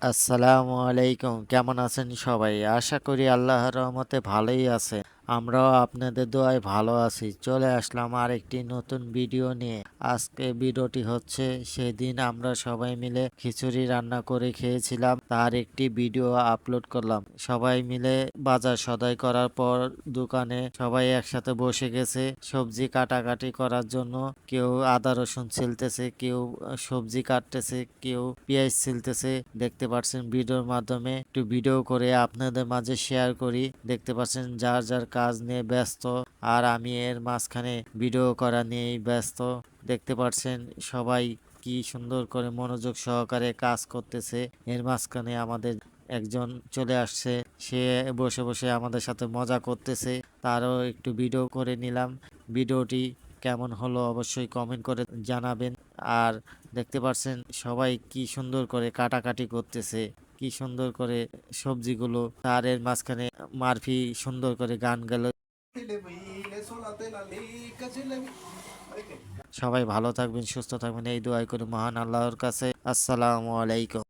আসসালামু আলাইকুম। কেমন আছেন সবাই? আশা করি আল্লাহর রহমতে ভালোই আছেন। আমরাও আপনাদের দোয়ায় ভালো আছি। চলে আসলাম আরেকটি নতুন ভিডিও নিয়ে। আজকে ভিডিওটি হচ্ছে সেদিন আমরা সবাই মিলে খিচুড়ি রান্না করে খেয়েছিলাম, তার একটি ভিডিও আপলোড করলাম। সবাই মিলে বাজার সদাই করার পর দোকানে সবাই একসাথে বসে গেছে সবজি কাটাকাটি করার জন্য। কেউ আদা রসুন ছিলতেছে, কেউ সবজি কাটতেছে, কেউ পেঁয়াজ ছিলতেছে। দেখতে পাচ্ছেন ভিডিওর মাধ্যমে একটু ভিডিও করে আপনাদের মাঝে শেয়ার করি। দেখতে পাচ্ছেন যার যার কাজ নিয়ে ব্যস্ত, আর আমি এর মাঝখানে ভিডিও করা নিয়েই ব্যস্ত। দেখতে পাচ্ছেন সবাই কি সুন্দর করে মনোযোগ সহকারে কাজ করতেছে। এর মাঝখানে আমাদের একজন চলে আসছে, সে বসে বসে আমাদের সাথে মজা করতেছে, তারও একটু ভিডিও করে নিলাম। ভিডিওটি কেমন হলো অবশ্যই কমেন্ট করে জানাবেন। আর দেখতে পাচ্ছেন সবাই কি সুন্দর করে কাটাকাটি করতেছে, কি সুন্দর করে সবজিগুলো। তার এর মাঝখানে মারফি সুন্দর করে গান গেল। সবাই ভালো থাকবেন, সুস্থ থাকবেন এই দোয়াই করি মহান আল্লাহর কাছে। আসসালামু আলাইকুম।